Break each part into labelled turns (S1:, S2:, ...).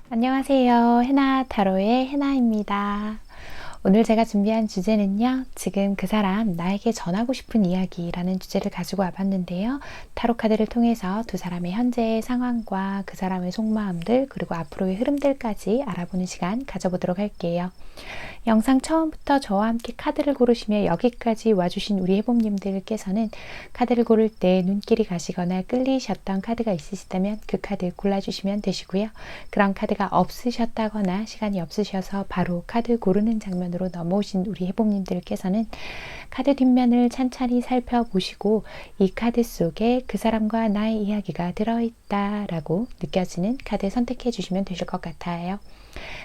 S1: 안녕하세요. 해나 타로의 해나입니다. 오늘 제가 준비한 주제는요. 지금 그 사람 나에게 전하고 싶은 이야기라는 주제를 가지고 와봤는데요. 타로 카드를 통해서 두 사람의 현재의 상황과 그 사람의 속마음들 그리고 앞으로의 흐름들까지 알아보는 시간 가져보도록 할게요. 영상 처음부터 저와 함께 카드를 고르시며 여기까지 와주신 우리 해봄님들께서는 카드를 고를 때 눈길이 가시거나 끌리셨던 카드가 있으시다면 그 카드 골라주시면 되시고요. 그런 카드가 없으셨다거나 시간이 없으셔서 바로 카드 고르는 장면으로 넘어오신 우리 해봄님들께서는 카드 뒷면을 찬찬히 살펴보시고 이 카드 속에 그 사람과 나의 이야기가 들어있다 라고 느껴지는 카드 선택해 주시면 되실 것 같아요.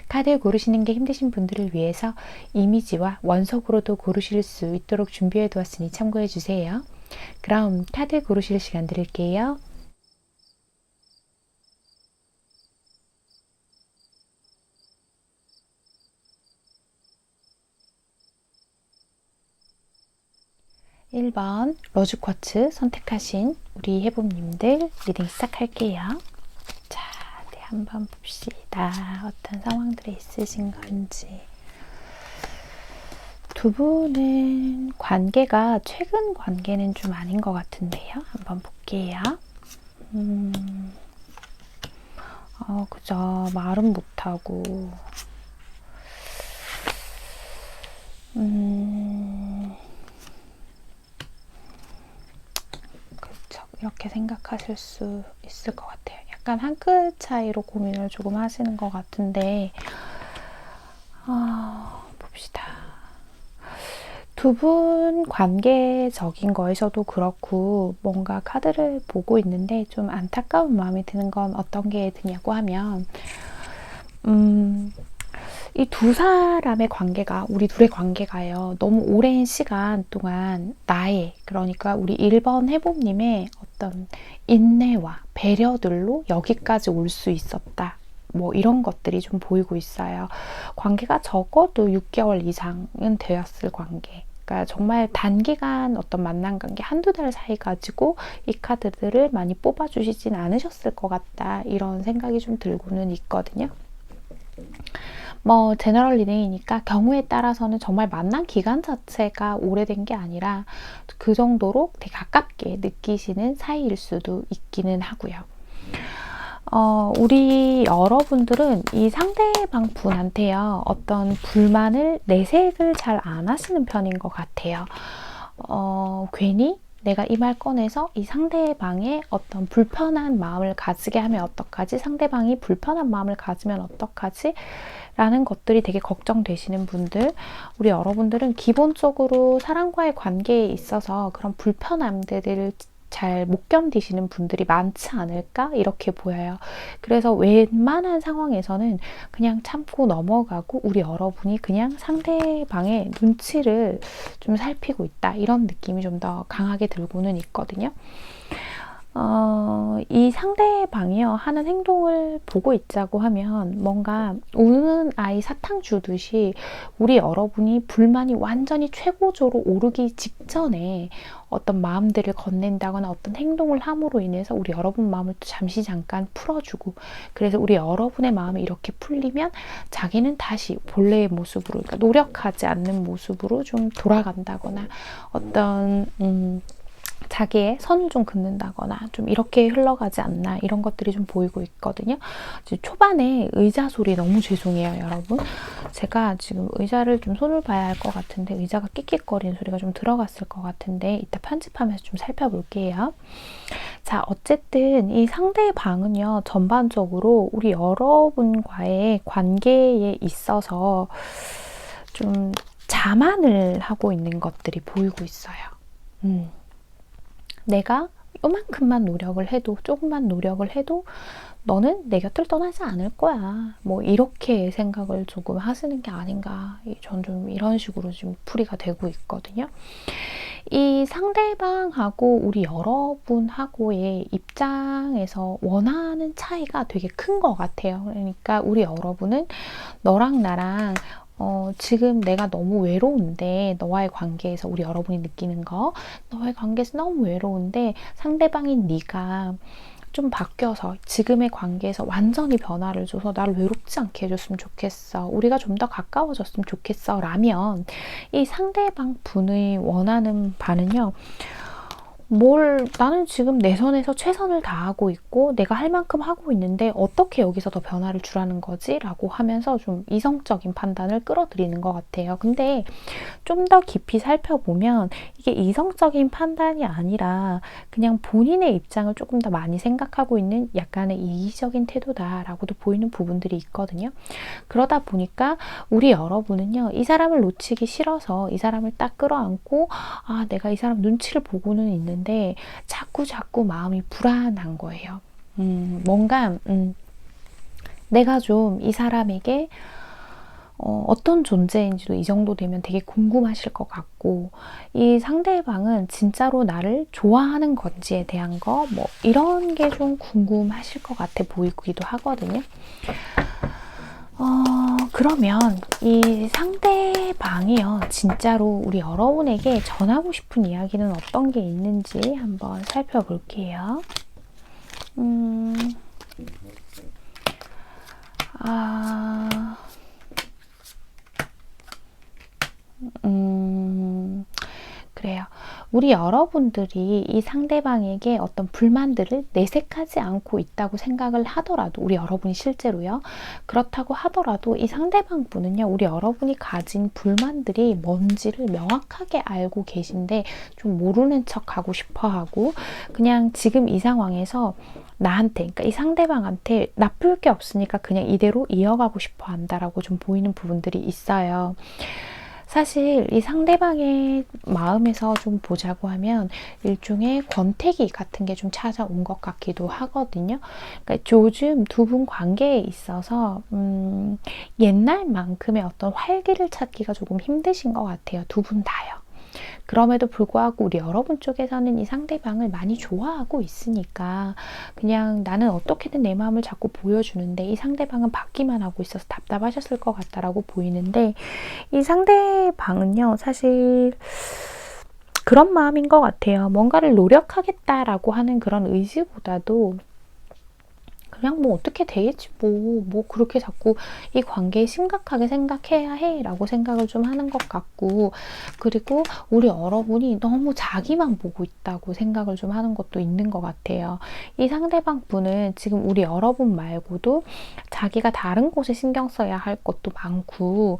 S1: 카드 고르시는 게 힘드신 분들을 위해서 이미지와 원석으로도 고르실 수 있도록 준비해 두었으니 참고해 주세요. 그럼 카드 고르실 시간 드릴게요. (1번) 로즈쿼츠 선택하신 우리 해봄님들 리딩 시작할게요. 자, 네, 한번 봅시다. 어떤 상황들이 있으신 건지. 두 분은 관계가 최근 관계는 좀 아닌 것 같은데요. 한번 볼게요. 그죠. 말은 못하고 그렇죠. 이렇게 생각하실 수 있을 것 같아요. 약간 한 끗 차이로 고민을 조금 하시는 것 같은데 봅시다. 두 분 관계적인 거에서도 그렇고 뭔가 카드를 보고 있는데 좀 안타까운 마음이 드는 건 어떤 게 드냐고 하면 이 두 사람의 관계가 우리 둘의 관계가요. 너무 오랜 시간 동안 나의 그러니까 우리 1번 해봄님의 어떤 인내와 배려들로 여기까지 올 수 있었다. 뭐 이런 것들이 좀 보이고 있어요. 관계가 적어도 6개월 이상은 되었을 관계. 그러니까 정말 단기간 어떤 만남 관계 한두 달 사이 가지고 이 카드들을 많이 뽑아주시진 않으셨을 것 같다. 이런 생각이 좀 들고는 있거든요. 뭐 제너럴 리딩이니까 경우에 따라서는 정말 만난 기간 자체가 오래된 게 아니라 그 정도로 되게 가깝게 느끼시는 사이일 수도 있기는 하고요. 우리 여러분들은 이 상대방 분한테요. 어떤 불만을 내색을 잘 안 하시는 편인 것 같아요. 괜히 내가 이 말 꺼내서 이 상대방의 어떤 불편한 마음을 가지게 하면 어떡하지? 상대방이 불편한 마음을 가지면 어떡하지? 라는 것들이 되게 걱정되시는 분들, 우리 여러분들은 기본적으로 사람과의 관계에 있어서 그런 불편함들을 잘 못 견디시는 분들이 많지 않을까? 이렇게 보여요. 그래서 웬만한 상황에서는 그냥 참고 넘어가고 우리 여러분이 그냥 상대방의 눈치를 좀 살피고 있다. 이런 느낌이 좀 더 강하게 들고는 있거든요. 이 상대방이요 하는 행동을 보고 있자고 하면 뭔가 우는 아이 사탕 주듯이 우리 여러분이 불만이 완전히 최고조로 오르기 직전에 어떤 마음들을 건넨다거나 어떤 행동을 함으로 인해서 우리 여러분 마음을 또 잠시 잠깐 풀어주고, 그래서 우리 여러분의 마음이 이렇게 풀리면 자기는 다시 본래의 모습으로, 그러니까 노력하지 않는 모습으로 좀 돌아간다거나 어떤 자기의 선을 좀 긋는다거나 좀 이렇게 흘러가지 않나, 이런 것들이 좀 보이고 있거든요. 초반에 의자 소리 너무 죄송해요, 여러분. 제가 지금 의자를 좀 손을 봐야 할 것 같은데 의자가 끽끽거리는 소리가 좀 들어갔을 것 같은데 이따 편집하면서 좀 살펴볼게요. 자, 어쨌든 이 상대방은요 전반적으로 우리 여러분과의 관계에 있어서 좀 자만을 하고 있는 것들이 보이고 있어요. 내가 요만큼만 노력을 해도, 조금만 노력을 해도 너는 내 곁을 떠나지 않을 거야. 뭐 이렇게 생각을 조금 하시는 게 아닌가. 전 좀 이런 식으로 지금 풀이가 되고 있거든요. 이 상대방하고 우리 여러분하고의 입장에서 원하는 차이가 되게 큰 것 같아요. 그러니까 우리 여러분은 너랑 나랑 지금 내가 너무 외로운데, 너와의 관계에서 우리 여러분이 느끼는 거, 너와의 관계에서 너무 외로운데 상대방인 네가 좀 바뀌어서 지금의 관계에서 완전히 변화를 줘서 나를 외롭지 않게 해줬으면 좋겠어, 우리가 좀 더 가까워졌으면 좋겠어 라면, 이 상대방 분의 원하는 바는요, 나는 지금 내 선에서 최선을 다하고 있고 내가 할 만큼 하고 있는데 어떻게 여기서 더 변화를 주라는 거지? 라고 하면서 좀 이성적인 판단을 끌어들이는 것 같아요. 근데 좀 더 깊이 살펴보면 이게 이성적인 판단이 아니라 그냥 본인의 입장을 조금 더 많이 생각하고 있는 약간의 이기적인 태도다라고도 보이는 부분들이 있거든요. 그러다 보니까 우리 여러분은요, 이 사람을 놓치기 싫어서 이 사람을 딱 끌어안고 내가 이 사람 눈치를 보고는 있는데 자꾸 마음이 불안한 거예요. 뭔가 내가 좀 이 사람에게 어떤 존재인지도 이 정도 되면 되게 궁금하실 것 같고, 이 상대방은 진짜로 나를 좋아하는 건지에 대한 거, 뭐 이런 게 좀 궁금하실 것 같아 보이기도 하거든요. 그러면 이 상대방이요, 진짜로 우리 여러분에게 전하고 싶은 이야기는 어떤 게 있는지 한번 살펴볼게요. 그래요. 우리 여러분들이 이 상대방에게 어떤 불만들을 내색하지 않고 있다고 생각을 하더라도, 우리 여러분이 실제로요, 그렇다고 하더라도 이 상대방 분은요, 우리 여러분이 가진 불만들이 뭔지를 명확하게 알고 계신데 좀 모르는 척 하고 싶어 하고, 그냥 지금 이 상황에서 나한테, 그러니까 이 상대방한테 나쁠 게 없으니까 그냥 이대로 이어가고 싶어 한다라고 좀 보이는 부분들이 있어요. 사실 이 상대방의 마음에서 좀 보자고 하면 일종의 권태기 같은 게 좀 찾아온 것 같기도 하거든요. 그러니까 요즘 두 분 관계에 있어서 옛날만큼의 어떤 활기를 찾기가 조금 힘드신 것 같아요. 두 분 다요. 그럼에도 불구하고 우리 여러분 쪽에서는 이 상대방을 많이 좋아하고 있으니까 그냥 나는 어떻게든 내 마음을 자꾸 보여주는데 이 상대방은 받기만 하고 있어서 답답하셨을 것 같다라고 보이는데, 이 상대방은요, 사실 그런 마음인 것 같아요. 뭔가를 노력하겠다라고 하는 그런 의지보다도 그냥 뭐 어떻게 되겠지 뭐 그렇게 자꾸 이 관계에 심각하게 생각해야 해 라고 생각을 좀 하는 것 같고, 그리고 우리 여러분이 너무 자기만 보고 있다고 생각을 좀 하는 것도 있는 것 같아요. 이 상대방 분은 지금 우리 여러분 말고도 자기가 다른 곳에 신경 써야 할 것도 많고,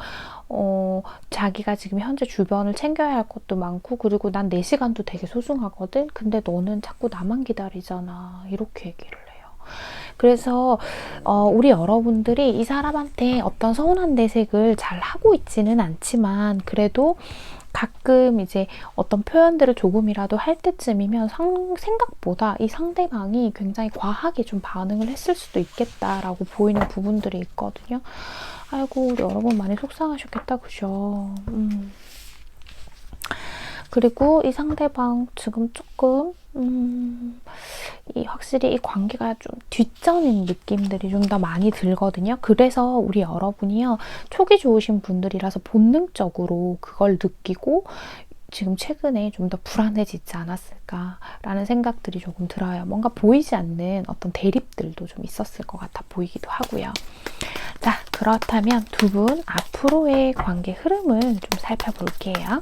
S1: 자기가 지금 현재 주변을 챙겨야 할 것도 많고, 그리고 난 내 시간도 되게 소중하거든. 근데 너는 자꾸 나만 기다리잖아, 이렇게 얘기를 해요. 그래서 우리 여러분들이 이 사람한테 어떤 서운한 내색을 잘 하고 있지는 않지만 그래도 가끔 이제 어떤 표현들을 조금이라도 할 때쯤이면 생각보다 이 상대방이 굉장히 과하게 좀 반응을 했을 수도 있겠다라고 보이는 부분들이 있거든요. 아이고, 우리 여러분 많이 속상하셨겠다, 그죠? 그리고 이 상대방 지금 조금 확실히 이 관계가 좀 뒷전인 느낌들이 좀 더 많이 들거든요. 그래서 우리 여러분이요, 촉이 좋으신 분들이라서 본능적으로 그걸 느끼고 지금 최근에 좀 더 불안해지지 않았을까라는 생각들이 조금 들어요. 뭔가 보이지 않는 어떤 대립들도 좀 있었을 것 같아 보이기도 하고요. 자, 그렇다면 두 분 앞으로의 관계 흐름을 좀 살펴볼게요.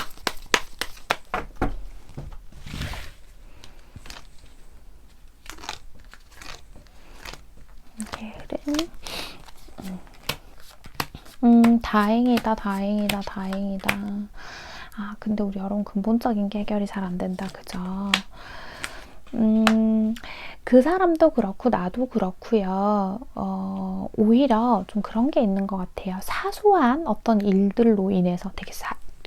S1: 흐름. 다행이다, 다행이다, 다행이다. 아, 근데 우리 여러분 근본적인 게 해결이 잘 안 된다, 그죠? 그 사람도 그렇고 나도 그렇고요. 오히려 좀 그런 게 있는 것 같아요. 사소한 어떤 일들로 인해서 되게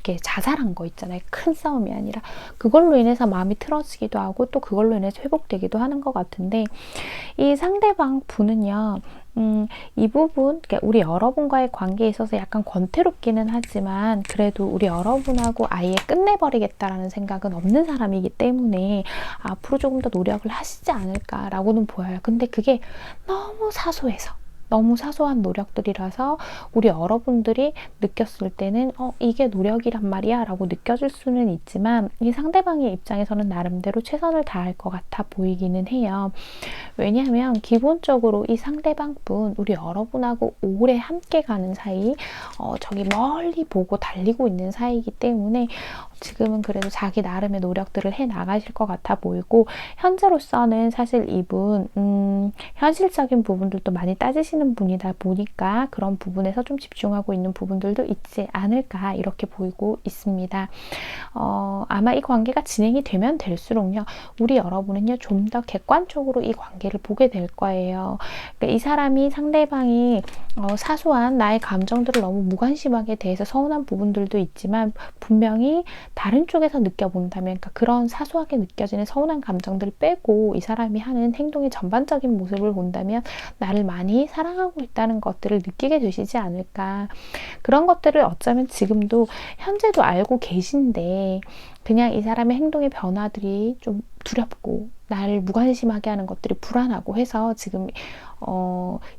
S1: 이렇게 자잘한 거 있잖아요. 큰 싸움이 아니라 그걸로 인해서 마음이 틀어지기도 하고 또 그걸로 인해서 회복되기도 하는 것 같은데, 이 상대방 분은요, 이 부분, 그러니까 우리 여러분과의 관계에 있어서 약간 권태롭기는 하지만 그래도 우리 여러분하고 아예 끝내버리겠다라는 생각은 없는 사람이기 때문에 앞으로 조금 더 노력을 하시지 않을까라고는 보여요. 근데 그게 너무 사소해서, 너무 사소한 노력들이라서 우리 여러분들이 느꼈을 때는 이게 노력이란 말이야 라고 느껴질 수는 있지만 이 상대방의 입장에서는 나름대로 최선을 다할 것 같아 보이기는 해요. 왜냐하면 기본적으로 이 상대방분, 우리 여러분하고 오래 함께 가는 사이, 저기 멀리 보고 달리고 있는 사이이기 때문에 지금은 그래도 자기 나름의 노력들을 해 나가실 것 같아 보이고, 현재로서는 사실 이분 현실적인 부분들도 많이 따지시는 분이다 보니까 그런 부분에서 좀 집중하고 있는 부분들도 있지 않을까 이렇게 보이고 있습니다. 아마 이 관계가 진행이 되면 될수록요, 우리 여러분은요 좀 더 객관적으로 이 관계를 보게 될 거예요. 그러니까 이 사람이, 상대방이 사소한 나의 감정들을 너무 무관심하게 대해서 서운한 부분들도 있지만 분명히 다른 쪽에서 느껴본다면, 그러니까 그런 사소하게 느껴지는 서운한 감정들을 빼고 이 사람이 하는 행동의 전반적인 모습을 본다면 나를 많이 사랑하고 있다는 것들을 느끼게 되시지 않을까. 그런 것들을 어쩌면 지금도 현재도 알고 계신데 그냥 이 사람의 행동의 변화들이 좀 두렵고 나를 무관심하게 하는 것들이 불안하고 해서 지금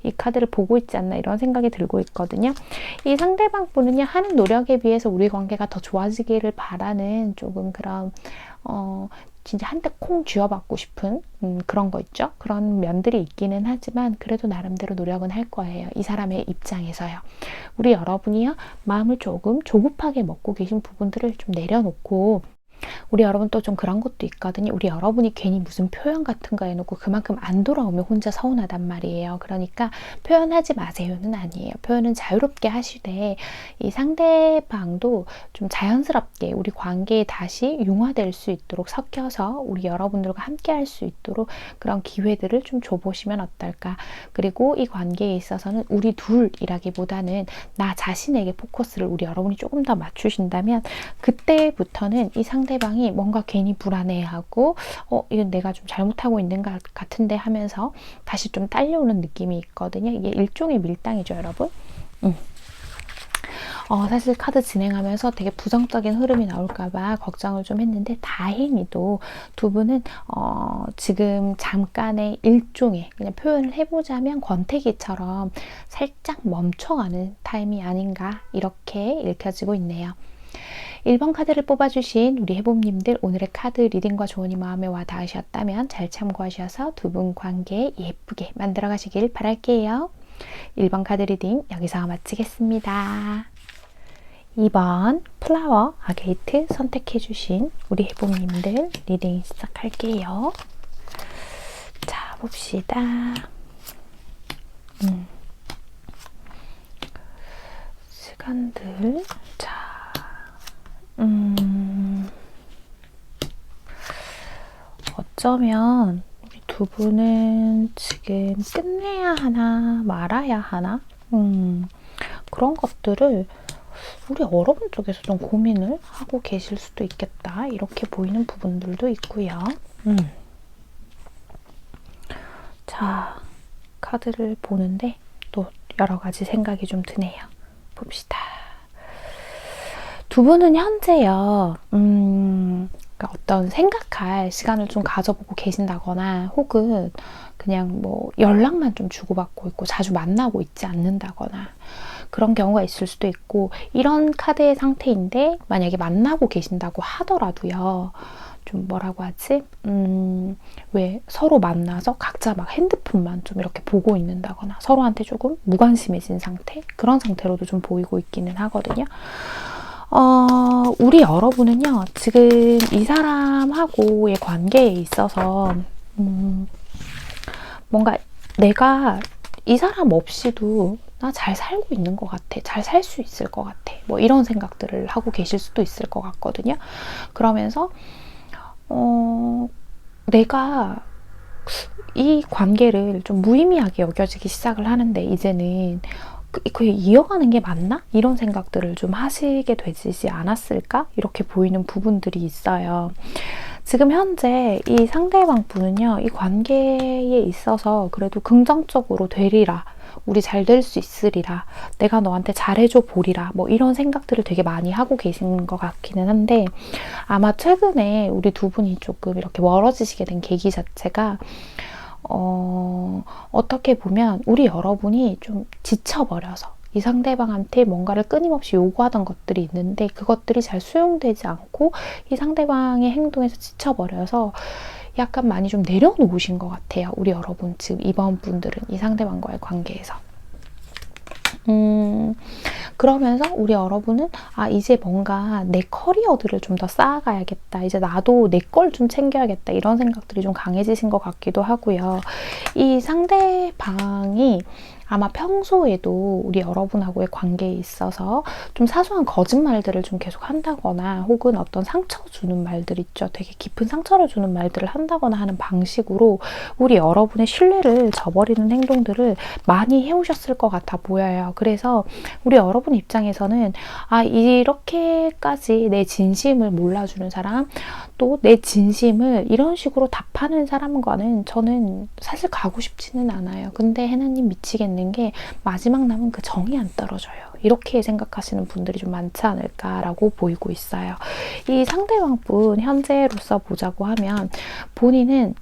S1: 이 카드를 보고 있지 않나 이런 생각이 들고 있거든요. 이 상대방 분은요, 하는 노력에 비해서 우리 관계가 더 좋아지기를 바라는 조금 그런 진짜 한테 콩 쥐어받고 싶은 그런 거 있죠. 그런 면들이 있기는 하지만 그래도 나름대로 노력은 할 거예요. 이 사람의 입장에서요. 우리 여러분이요, 마음을 조금 조급하게 먹고 계신 부분들을 좀 내려놓고, 우리 여러분 또 좀 그런 것도 있거든요. 우리 여러분이 괜히 무슨 표현 같은 거 해놓고 그만큼 안 돌아오면 혼자 서운하단 말이에요. 그러니까 표현하지 마세요는 아니에요. 표현은 자유롭게 하시되 이 상대방도 좀 자연스럽게 우리 관계에 다시 융화될 수 있도록, 섞여서 우리 여러분들과 함께 할 수 있도록 그런 기회들을 좀 줘보시면 어떨까. 그리고 이 관계에 있어서는 우리 둘이라기보다는 나 자신에게 포커스를 우리 여러분이 조금 더 맞추신다면 그때부터는 이 상대방이 뭔가 괜히 불안해하고 이건 내가 좀 잘못하고 있는 것 같은데 하면서 다시 좀 딸려오는 느낌이 있거든요. 이게 일종의 밀당이죠, 여러분. 사실 카드 진행하면서 되게 부정적인 흐름이 나올까봐 걱정을 좀 했는데, 다행히도 두 분은 지금 잠깐의 일종의, 그냥 표현을 해보자면 권태기처럼 살짝 멈춰가는 타임이 아닌가 이렇게 읽혀지고 있네요. 1번 카드를 뽑아주신 우리 해봄님들, 오늘의 카드 리딩과 조언이 마음에 와 닿으셨다면 잘 참고하셔서 두 분 관계 예쁘게 만들어 가시길 바랄게요. 1번 카드 리딩 여기서 마치겠습니다. 2번 플라워 아게이트 선택해주신 우리 해봄님들 리딩 시작할게요. 자, 봅시다. 시간들. 자, 어쩌면 우리 두 분은 지금 끝내야 하나 말아야 하나 그런 것들을 우리 여러분 쪽에서 좀 고민을 하고 계실 수도 있겠다 이렇게 보이는 부분들도 있고요. 자, 카드를 보는데 또 여러 가지 생각이 좀 드네요. 봅시다. 두 분은 현재요, 그러니까 어떤 생각할 시간을 좀 가져보고 계신다거나 혹은 그냥 뭐 연락만 좀 주고받고 있고 자주 만나고 있지 않는다거나 그런 경우가 있을 수도 있고, 이런 카드의 상태인데 만약에 만나고 계신다고 하더라도요. 좀 뭐라고 하지? 왜 서로 만나서 각자 막 핸드폰만 좀 이렇게 보고 있는다거나 서로한테 조금 무관심해진 상태? 그런 상태로도 좀 보이고 있기는 하거든요. 우리 여러분은요, 지금 이 사람하고의 관계에 있어서 뭔가 내가 이 사람 없이도 나 잘 살고 있는 것 같아. 잘 살 수 있을 것 같아. 뭐 이런 생각들을 하고 계실 수도 있을 것 같거든요. 그러면서 내가 이 관계를 좀 무의미하게 여겨지기 시작을 하는데 이제는 그 이어가는 게 맞나? 이런 생각들을 좀 하시게 되지 않았을까? 이렇게 보이는 부분들이 있어요. 지금 현재 이 상대방 분은요, 이 관계에 있어서 그래도 긍정적으로 되리라, 우리 잘 될 수 있으리라, 내가 너한테 잘해줘 보리라, 뭐 이런 생각들을 되게 많이 하고 계신 것 같기는 한데, 아마 최근에 우리 두 분이 조금 이렇게 멀어지시게 된 계기 자체가 어떻게 보면 우리 여러분이 좀 지쳐버려서 이 상대방한테 뭔가를 끊임없이 요구하던 것들이 있는데 그것들이 잘 수용되지 않고 이 상대방의 행동에서 지쳐버려서 약간 많이 좀 내려놓으신 것 같아요. 우리 여러분, 지금 이번 분들은 이 상대방과의 관계에서. 그러면서 우리 여러분은 이제 뭔가 내 커리어들을 좀 더 쌓아가야겠다. 이제 나도 내 걸 좀 챙겨야겠다. 이런 생각들이 좀 강해지신 것 같기도 하고요. 이 상대방이 아마 평소에도 우리 여러분하고의 관계에 있어서 좀 사소한 거짓말들을 좀 계속 한다거나 혹은 어떤 상처 주는 말들 있죠. 되게 깊은 상처를 주는 말들을 한다거나 하는 방식으로 우리 여러분의 신뢰를 저버리는 행동들을 많이 해오셨을 것 같아 보여요. 그래서 우리 여러분 입장에서는 이렇게까지 내 진심을 몰라주는 사람, 또 내 진심을 이런 식으로 답하는 사람과는 저는 사실 가고 싶지는 않아요. 근데 해나님 미치겠는 게 마지막 남은 그 정이 안 떨어져요. 이렇게 생각하시는 분들이 좀 많지 않을까라고 보이고 있어요. 이 상대방분 현재로서 보자고 하면 본인은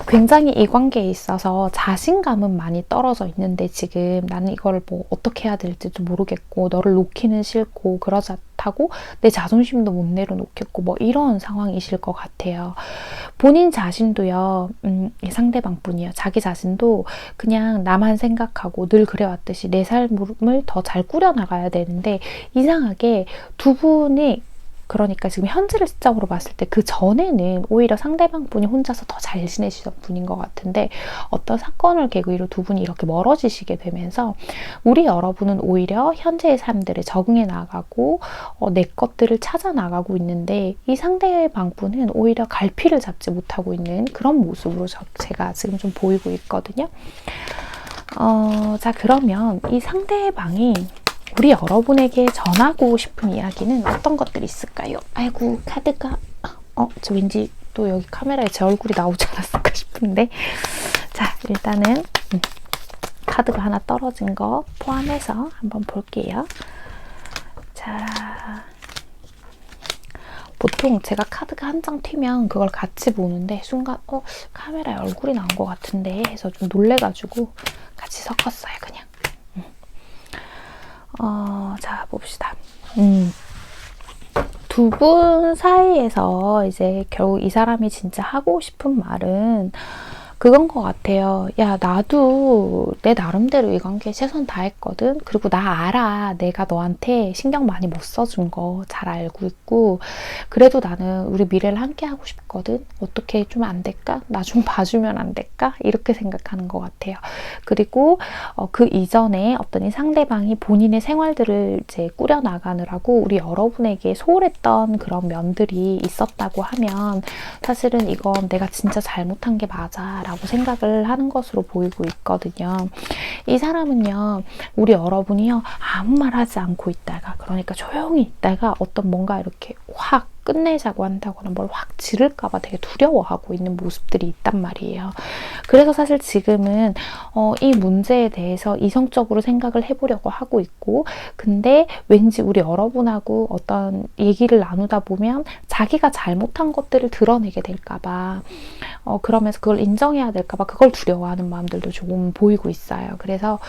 S1: 굉장히 이 관계에 있어서 자신감은 많이 떨어져 있는데 지금 나는 이걸 뭐 어떻게 해야 될지도 모르겠고 너를 놓기는 싫고 그러자고 내 자존심도 못 내려놓겠고 뭐 이런 상황이실 것 같아요. 본인 자신도요, 이 상대방 분이요, 자기 자신도 그냥 나만 생각하고 늘 그래왔듯이 내 삶을 더 잘 꾸려나가야 되는데 이상하게 두 분이, 그러니까 지금 현재를 시점으로 봤을 때 그 전에는 오히려 상대방 분이 혼자서 더 잘 지내시던 분인 것 같은데 어떤 사건을 계기로 두 분이 이렇게 멀어지시게 되면서 우리 여러분은 오히려 현재의 삶들에 적응해 나가고 내 것들을 찾아 나가고 있는데 이 상대방 분은 오히려 갈피를 잡지 못하고 있는 그런 모습으로 제가 지금 좀 보이고 있거든요. 자, 그러면 이 상대방이 우리 여러분에게 전하고 싶은 이야기는 어떤 것들이 있을까요? 아이고, 카드가 저 왠지 또 여기 카메라에 제 얼굴이 나오지 않았을까 싶은데, 자, 일단은 카드가 하나 떨어진 거 포함해서 한번 볼게요. 자, 보통 제가 카드가 한 장 튀면 그걸 같이 보는데 순간 카메라에 얼굴이 나온 것 같은데 해서 좀 놀래가지고 같이 섞었어요, 그냥. 자, 봅시다. 두 분 사이에서 이제 결국 이 사람이 진짜 하고 싶은 말은 그건 것 같아요. 야, 나도 내 나름대로 이 관계에 최선 다했거든. 그리고 나 알아. 내가 너한테 신경 많이 못 써준 거 잘 알고 있고 그래도 나는 우리 미래를 함께 하고 싶거든. 어떻게 좀 안 될까? 나 좀 봐주면 안 될까? 이렇게 생각하는 것 같아요. 그리고 그 이전에 어떤 이 상대방이 본인의 생활들을 이제 꾸려나가느라고 우리 여러분에게 소홀했던 그런 면들이 있었다고 하면 사실은 이건 내가 진짜 잘못한 게 맞아 있다라고 생각을 하는 것으로 보이고 있거든요. 이 사람은요, 우리 여러분이요, 아무 말 하지 않고 있다가, 그러니까 조용히 있다가 어떤 뭔가 이렇게 확 끝내자고 한다거나 뭘 확 지를까봐 되게 두려워하고 있는 모습들이 있단 말이에요. 그래서 사실 지금은 이 문제에 대해서 이성적으로 생각을 해보려고 하고 있고, 근데 왠지 우리 여러분하고 어떤 얘기를 나누다 보면 자기가 잘못한 것들을 드러내게 될까봐, 그러면서 그걸 인정해야 될까봐 그걸 두려워하는 마음들도 조금 보이고 있어요. 그래서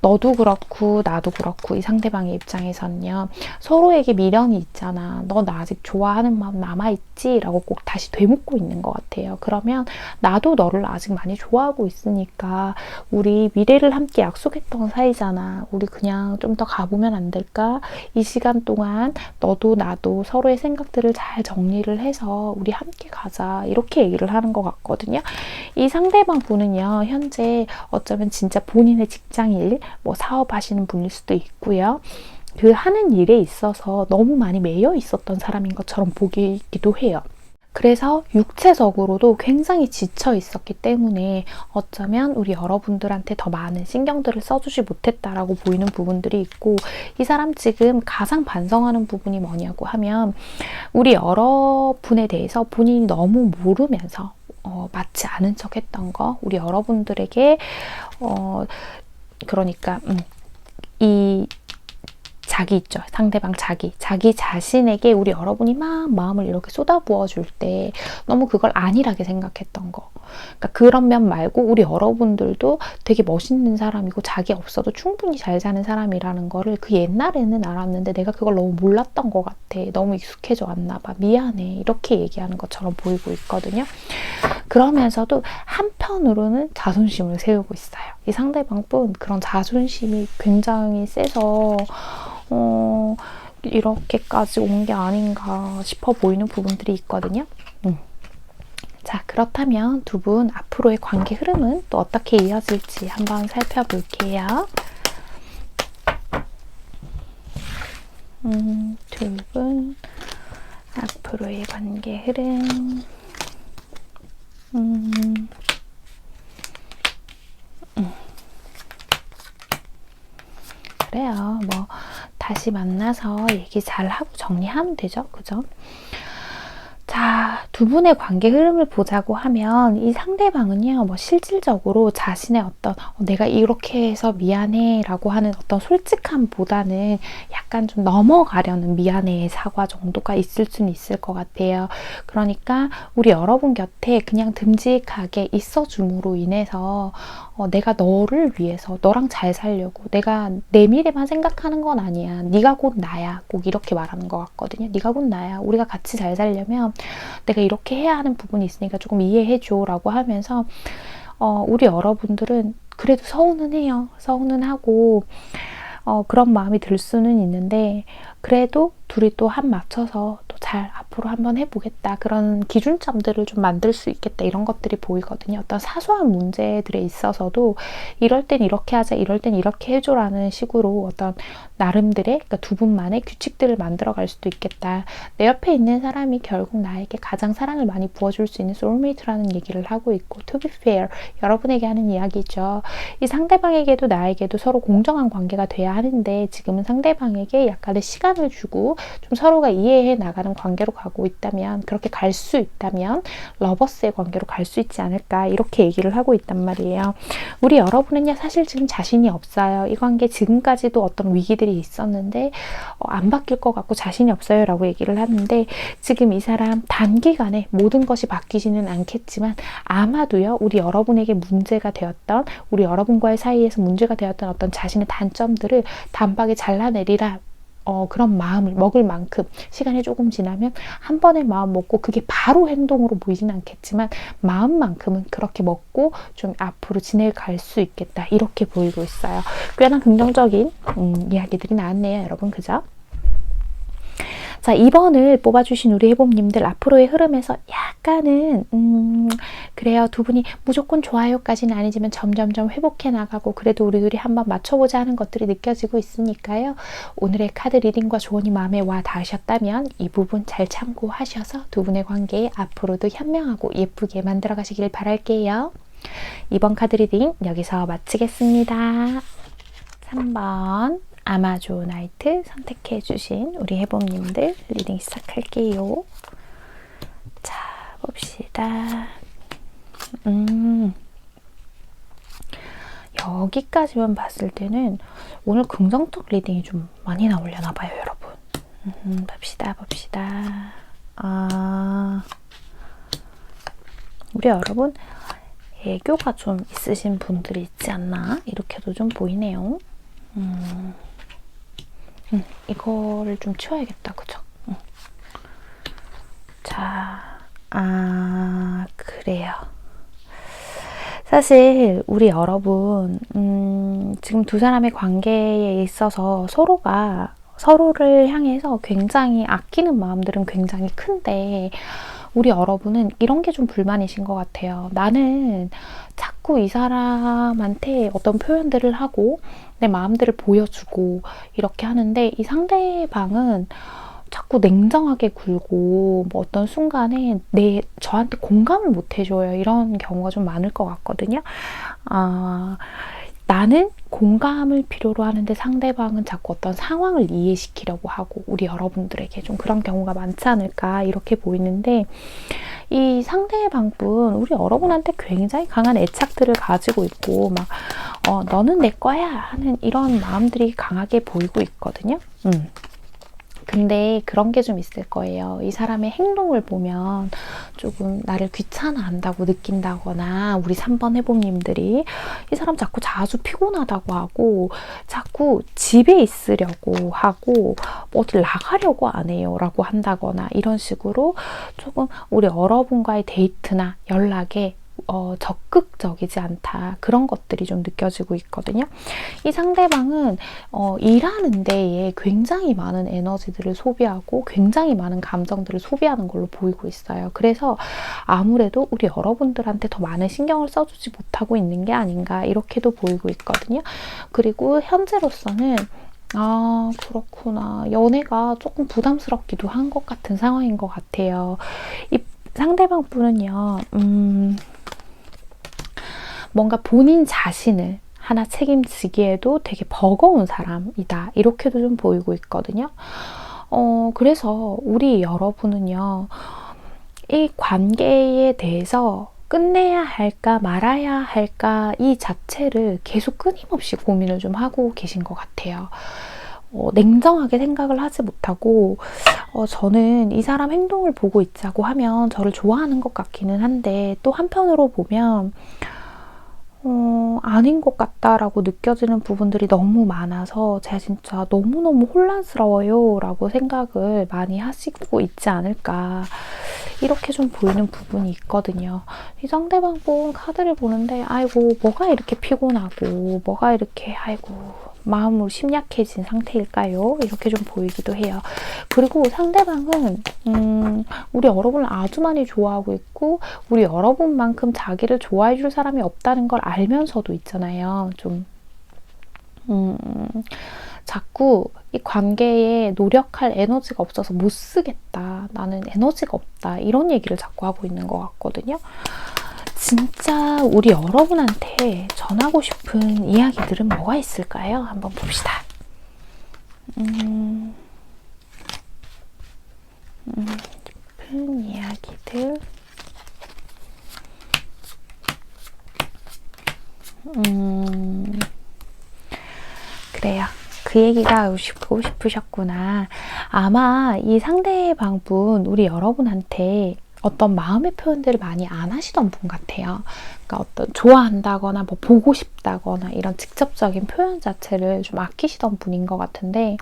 S1: 너도 그렇고 나도 그렇고 이 상대방의 입장에서는요, 서로에게 미련이 있잖아, 너 나 아직 좋아하는 마음 남아있지? 라고 꼭 다시 되묻고 있는 것 같아요. 그러면 나도 너를 아직 많이 좋아하고 있으니까 우리 미래를 함께 약속했던 사이잖아, 우리 그냥 좀 더 가보면 안 될까? 이 시간 동안 너도 나도 서로의 생각들을 잘 정리를 해서 우리 함께 가자, 이렇게 얘기를 하는 것 같거든요. 이 상대방 분은요, 현재 어쩌면 진짜 본인의 직장일, 뭐 사업하시는 분일 수도 있고요. 그 하는 일에 있어서 너무 많이 매여 있었던 사람인 것처럼 보이기도 해요. 그래서 육체적으로도 굉장히 지쳐 있었기 때문에 어쩌면 우리 여러분들한테 더 많은 신경들을 써주지 못했다라고 보이는 부분들이 있고, 이 사람 지금 가장 반성하는 부분이 뭐냐고 하면, 우리 여러분에 대해서 본인이 너무 모르면서 맞지 않은 척 했던 거, 우리 여러분들에게 그러니까 이 자기 있죠. 상대방 자기 자신에게 우리 여러분이 막 마음을 이렇게 쏟아부어 줄 때 너무 그걸 안일하게 생각했던 거. 그러니까 그런 면 말고 우리 여러분들도 되게 멋있는 사람이고 자기 없어도 충분히 잘 사는 사람이라는 거를 그 옛날에는 알았는데 내가 그걸 너무 몰랐던 것 같아. 너무 익숙해져 왔나 봐. 미안해. 이렇게 얘기하는 것처럼 보이고 있거든요. 그러면서도 한편으로는 자존심을 세우고 있어요. 이 상대방분 그런 자존심이 굉장히 세서 이렇게까지 온 게 아닌가 싶어 보이는 부분들이 있거든요. 자, 그렇다면 두 분 앞으로의 관계 흐름은 또 어떻게 이어질지 한번 살펴볼게요. 두 분 앞으로의 관계 흐름. 그래요. 뭐 다시 만나서 얘기 잘하고 정리하면 되죠. 그죠? 자, 두 분의 관계 흐름을 보자고 하면 이 상대방은요, 뭐 실질적으로 자신의 어떤 내가 이렇게 해서 미안해 라고 하는 어떤 솔직함보다는 약간 좀 넘어가려는 미안해의 사과 정도가 있을 수는 있을 것 같아요. 그러니까 우리 여러분 곁에 그냥 듬직하게 있어줌으로 인해서 내가 너를 위해서 너랑 잘 살려고, 내가 내 미래만 생각하는 건 아니야, 네가 곧 나야, 꼭 이렇게 말하는 것 같거든요. 네가 곧 나야, 우리가 같이 잘 살려면 내가 이렇게 해야 하는 부분이 있으니까 조금 이해해줘 라고 하면서 우리 여러분들은 그래도 서운은 해요. 서운은 하고 그런 마음이 들 수는 있는데, 그래도 둘이 또 한 맞춰서 또 잘 앞으로 한번 해보겠다, 그런 기준점들을 좀 만들 수 있겠다, 이런 것들이 보이거든요. 어떤 사소한 문제들에 있어서도 이럴 땐 이렇게 하자, 이럴 땐 이렇게 해줘라는 식으로 어떤 나름들의, 그러니까 두 분만의 규칙들을 만들어갈 수도 있겠다. 내 옆에 있는 사람이 결국 나에게 가장 사랑을 많이 부어줄 수 있는 소울메이트라는 얘기를 하고 있고, to be fair, 여러분에게 하는 이야기죠. 이 상대방에게도 나에게도 서로 공정한 관계가 돼야 하는데, 지금은 상대방에게 약간의 시간을 주고 좀 서로가 이해해 나가는 관계로 가고 있다면, 그렇게 갈 수 있다면 러버스의 관계로 갈 수 있지 않을까, 이렇게 얘기를 하고 있단 말이에요. 우리 여러분은요, 사실 지금 자신이 없어요. 이 관계 지금까지도 어떤 위기들이 있었는데 안 바뀔 것 같고 자신이 없어요 라고 얘기를 하는데, 지금 이 사람 단기간에 모든 것이 바뀌지는 않겠지만 아마도요, 우리 여러분에게 문제가 되었던, 우리 여러분과의 사이에서 문제가 되었던 어떤 자신의 단점들을 단박에 잘라내리라, 그런 마음을 먹을 만큼 시간이 조금 지나면 한 번에 마음 먹고, 그게 바로 행동으로 보이진 않겠지만 마음만큼은 그렇게 먹고 좀 앞으로 지내갈 수 있겠다, 이렇게 보이고 있어요. 꽤나 긍정적인 이야기들이 나왔네요, 여러분. 그죠? 자, 2번을 뽑아주신 우리 해봄님들 앞으로의 흐름에서 약간은 그래요. 두 분이 무조건 좋아요까지는 아니지만 점점점 회복해 나가고 그래도 우리 둘이 한번 맞춰보자 하는 것들이 느껴지고 있으니까요. 오늘의 카드 리딩과 조언이 마음에 와 닿으셨다면 이 부분 잘 참고하셔서 두 분의 관계 앞으로도 현명하고 예쁘게 만들어 가시길 바랄게요. 2번 카드 리딩 여기서 마치겠습니다. 3번 아마존나이트 선택해 주신 우리 해봄님들 리딩 시작할게요. 자, 봅시다. 여기까지만 봤을 때는 오늘 긍정적 리딩이 좀 많이 나오려나 봐요, 여러분. 봅시다. 우리 여러분 애교가 좀 있으신 분들이 있지 않나? 이렇게도 좀 보이네요. 이거를 좀 치워야겠다, 그죠? 자, 그래요. 사실 우리 여러분 지금 두 사람의 관계에 있어서 서로를 향해서 굉장히 아끼는 마음들은 굉장히 큰데 우리 여러분은 이런 게 좀 불만이신 것 같아요. 나는 자꾸 이 사람한테 어떤 표현들을 하고 내 마음들을 보여주고 이렇게 하는데 이 상대방은 자꾸 냉정하게 굴고 뭐 어떤 순간에 저한테 공감을 못 해줘요. 이런 경우가 좀 많을 것 같거든요. 나는 공감을 필요로 하는데 상대방은 자꾸 어떤 상황을 이해시키려고 하고 우리 여러분들에게 좀 그런 경우가 많지 않을까 이렇게 보이는데 이 상대방분 우리 여러분한테 굉장히 강한 애착들을 가지고 있고 막 너는 내 거야 하는 이런 마음들이 강하게 보이고 있거든요. 근데 그런 게 좀 있을 거예요. 이 사람의 행동을 보면 조금 나를 귀찮아한다고 느낀다거나 우리 3번 해봄님들이 이 사람 자꾸 자주 피곤하다고 하고 자꾸 집에 있으려고 하고 어딜 나가려고 안 해요 라고 한다거나 이런 식으로 조금 우리 여러분과의 데이트나 연락에 적극적이지 않다. 그런 것들이 좀 느껴지고 있거든요. 이 상대방은 일하는 데에 굉장히 많은 에너지들을 소비하고 굉장히 많은 감정들을 소비하는 걸로 보이고 있어요. 그래서 아무래도 우리 여러분들한테 더 많은 신경을 써주지 못하고 있는 게 아닌가 이렇게도 보이고 있거든요. 그리고 현재로서는 그렇구나. 연애가 조금 부담스럽기도 한 것 같은 상황인 것 같아요. 이 상대방 분은요. 뭔가 본인 자신을 하나 책임지기에도 되게 버거운 사람이다. 이렇게도 좀 보이고 있거든요. 그래서 우리 여러분은요. 이 관계에 대해서 끝내야 할까 말아야 할까 이 자체를 계속 끊임없이 고민을 좀 하고 계신 것 같아요. 냉정하게 생각을 하지 못하고 저는 이 사람 행동을 보고 있자고 하면 저를 좋아하는 것 같기는 한데 또 한편으로 보면 아닌 것 같다라고 느껴지는 부분들이 너무 많아서 제가 진짜 너무너무 혼란스러워요 라고 생각을 많이 하시고 있지 않을까 이렇게 좀 보이는 부분이 있거든요. 이 상대방 분 카드를 보는데 아이고 뭐가 이렇게 피곤하고 뭐가 이렇게 아이고 마음으로 심약해진 상태일까요? 이렇게 좀 보이기도 해요. 그리고 상대방은 우리 여러분을 아주 많이 좋아하고 있고 우리 여러분만큼 자기를 좋아해 줄 사람이 없다는 걸 알면서도 있잖아요. 좀 자꾸 이 관계에 노력할 에너지가 없어서 못 쓰겠다. 나는 에너지가 없다. 이런 얘기를 자꾸 하고 있는 것 같거든요. 진짜 우리 여러분한테 전하고 싶은 이야기들은 뭐가 있을까요? 한번 봅시다. 싶은 이야기들. 그래요. 그 얘기가 하고 싶으셨구나. 아마 이 상대방분 우리 여러분한테 어떤 마음의 표현들을 많이 안 하시던 분 같아요. 그러니까 어떤 좋아한다거나 뭐 보고 싶다거나 이런 직접적인 표현 자체를 좀 아끼시던 분인 것 같은데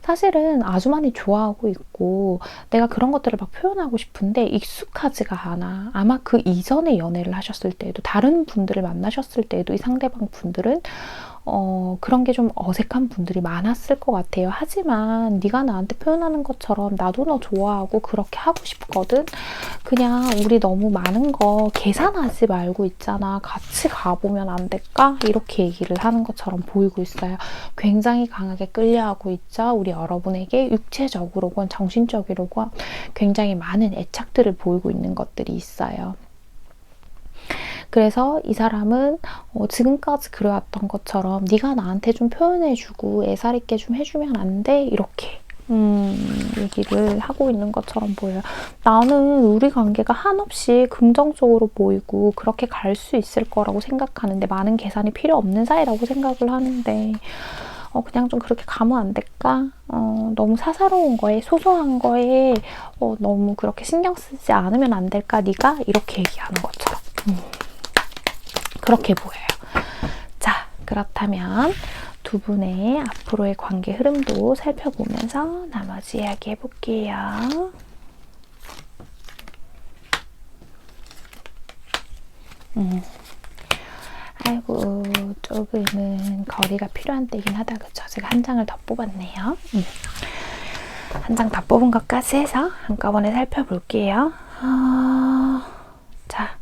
S1: 사실은 아주 많이 좋아하고 있고 내가 그런 것들을 막 표현하고 싶은데 익숙하지가 않아. 아마 그 이전에 연애를 하셨을 때에도 다른 분들을 만나셨을 때에도 이 상대방 분들은 그런 게 좀 어색한 분들이 많았을 것 같아요. 하지만 네가 나한테 표현하는 것처럼 나도 너 좋아하고 그렇게 하고 싶거든. 그냥 우리 너무 많은 거 계산하지 말고 있잖아. 같이 가보면 안 될까? 이렇게 얘기를 하는 것처럼 보이고 있어요. 굉장히 강하게 끌려하고 있죠. 우리 여러분에게 육체적으로건 정신적으로건 굉장히 많은 애착들을 보이고 있는 것들이 있어요. 그래서 이 사람은 지금까지 그래왔던 것처럼 네가 나한테 좀 표현해주고 애살 있게 좀 해주면 안 돼? 이렇게 얘기를 하고 있는 것처럼 보여요. 나는 우리 관계가 한없이 긍정적으로 보이고 그렇게 갈 수 있을 거라고 생각하는데 많은 계산이 필요 없는 사이라고 생각을 하는데 그냥 좀 그렇게 가면 안 될까? 너무 사사로운 거에 소소한 거에 너무 그렇게 신경 쓰지 않으면 안 될까? 네가 이렇게 얘기하는 것처럼 그렇게 보여요. 자, 그렇다면 두 분의 앞으로의 관계 흐름도 살펴보면서 나머지 이야기 해볼게요. 아이고, 조금은 거리가 필요한 때긴 하다, 그쵸? 제가 한 장을 더 뽑았네요. 한 장 더 뽑은 것까지 해서 한꺼번에 살펴볼게요. 자,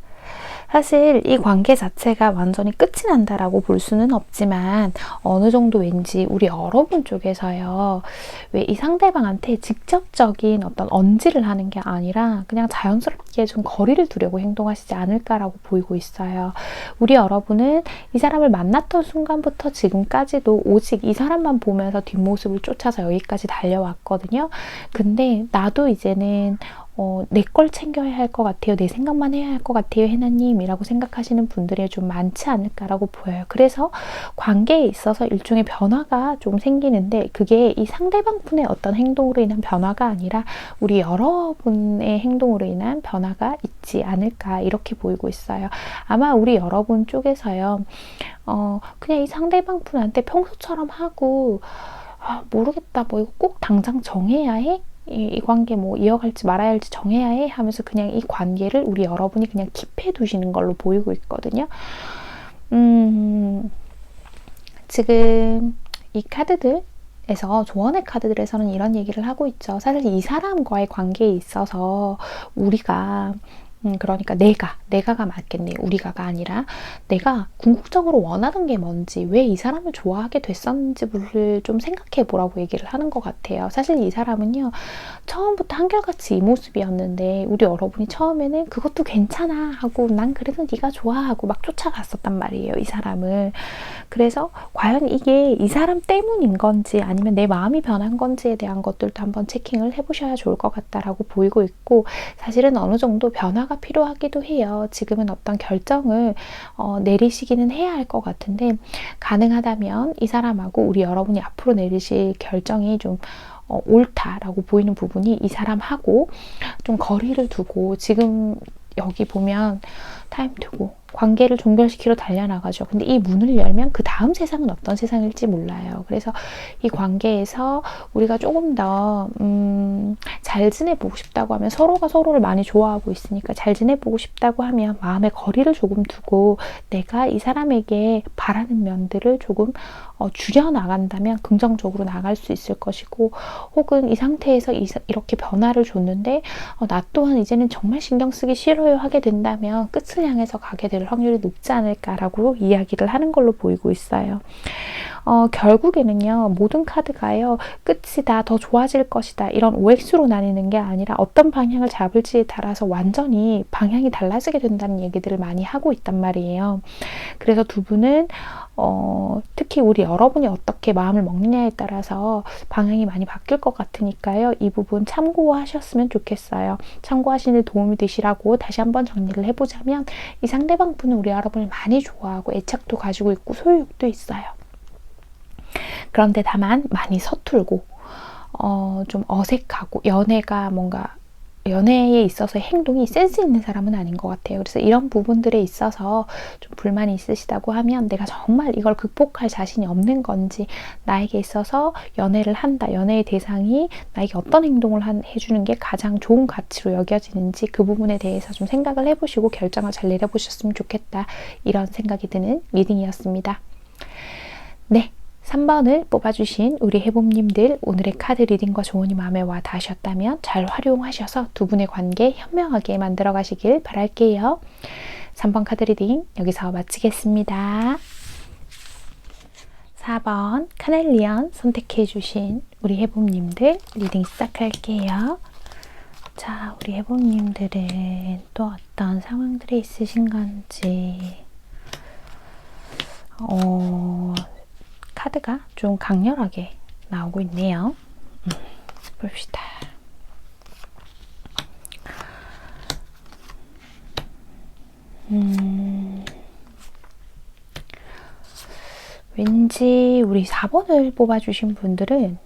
S1: 사실 이 관계 자체가 완전히 끝이 난다라고 볼 수는 없지만 어느 정도 왠지 우리 여러분 쪽에서요. 왜 이 상대방한테 직접적인 어떤 언질을 하는 게 아니라 그냥 자연스럽게 좀 거리를 두려고 행동하시지 않을까라고 보이고 있어요. 우리 여러분은 이 사람을 만났던 순간부터 지금까지도 오직 이 사람만 보면서 뒷모습을 쫓아서 여기까지 달려왔거든요. 근데 나도 이제는 내 걸 챙겨야 할 것 같아요. 내 생각만 해야 할 것 같아요. 해나님이라고 생각하시는 분들이 좀 많지 않을까라고 보여요. 그래서 관계에 있어서 일종의 변화가 좀 생기는데 그게 이 상대방 분의 어떤 행동으로 인한 변화가 아니라 우리 여러분의 행동으로 인한 변화가 있지 않을까 이렇게 보이고 있어요. 아마 우리 여러분 쪽에서요. 그냥 이 상대방 분한테 평소처럼 하고 모르겠다. 뭐 이거 꼭 당장 정해야 해? 이 관계 뭐 이어갈지 말아야 할지 정해야 해 하면서 그냥 이 관계를 우리 여러분이 그냥 킵해 두시는 걸로 보이고 있거든요. 지금 이 카드들에서 조언의 카드들에서는 이런 얘기를 하고 있죠. 사실 이 사람과의 관계에 있어서 우리가 그러니까 내가가 맞겠네요. 우리가가 아니라 내가 궁극적으로 원하던 게 뭔지 왜 이 사람을 좋아하게 됐었는지를 좀 생각해 보라고 얘기를 하는 것 같아요. 사실 이 사람은요. 처음부터 한결같이 이 모습이었는데 우리 여러분이 처음에는 그것도 괜찮아 하고 난 그래도 네가 좋아하고 막 쫓아갔었단 말이에요. 이 사람을. 그래서 과연 이게 이 사람 때문인 건지 아니면 내 마음이 변한 건지에 대한 것들도 한번 체킹을 해보셔야 좋을 것 같다라고 보이고 있고 사실은 어느 정도 변화가 필요하기도 해요. 지금은 어떤 결정을 내리시기는 해야 할 것 같은데 가능하다면 이 사람하고 우리 여러분이 앞으로 내리실 결정이 좀 옳다라고 보이는 부분이 이 사람하고 좀 거리를 두고 지금 여기 보면 타임 두고 관계를 종결시키러 달려나가죠. 근데 이 문을 열면 그 다음 세상은 어떤 세상일지 몰라요. 그래서 이 관계에서 우리가 조금 더 잘 지내보고 싶다고 하면 서로가 서로를 많이 좋아하고 있으니까 잘 지내보고 싶다고 하면 마음의 거리를 조금 두고 내가 이 사람에게 바라는 면들을 조금 줄여나간다면 긍정적으로 나갈 수 있을 것이고 혹은 이 상태에서 이렇게 변화를 줬는데 나 또한 이제는 정말 신경 쓰기 싫어요 하게 된다면 끝을 향해서 가게 될 확률이 높지 않을까라고 이야기를 하는 걸로 보이고 있어요. 결국에는요. 모든 카드가요. 끝이다. 더 좋아질 것이다. 이런 OX로 나뉘는 게 아니라 어떤 방향을 잡을지에 따라서 완전히 방향이 달라지게 된다는 얘기들을 많이 하고 있단 말이에요. 그래서 두 분은 특히 우리 여러분이 어떻게 마음을 먹느냐에 따라서 방향이 많이 바뀔 것 같으니까요. 이 부분 참고하셨으면 좋겠어요. 참고하시는 데 도움이 되시라고 다시 한번 정리를 해보자면 이 상대방 분은 우리 여러분을 많이 좋아하고 애착도 가지고 있고 소유욕도 있어요. 그런데 다만 많이 서툴고 좀 어색하고 연애에 있어서의 행동이 센스 있는 사람은 아닌 것 같아요. 그래서 이런 부분들에 있어서 좀 불만이 있으시다고 하면 내가 정말 이걸 극복할 자신이 없는 건지 나에게 있어서 연애를 한다. 연애의 대상이 나에게 어떤 행동을 해주는 게 가장 좋은 가치로 여겨지는지 그 부분에 대해서 좀 생각을 해보시고 결정을 잘 내려보셨으면 좋겠다. 이런 생각이 드는 리딩이었습니다. 네, 3번을 뽑아주신 우리 해봄님들, 오늘의 카드 리딩과 조언이 마음에 와 닿으셨다면 잘 활용하셔서 두 분의 관계 현명하게 만들어 가시길 바랄게요. 3번 카드 리딩 여기서 마치겠습니다. 4번 카넬리언 선택해주신 우리 해봄님들 리딩 시작할게요. 자, 우리 해봄님들은 또 어떤 상황들이 있으신 건지 카드가 좀 강렬하게 나오고 있네요. 봅시다. 왠지 우리 4번을 뽑아주신 분들은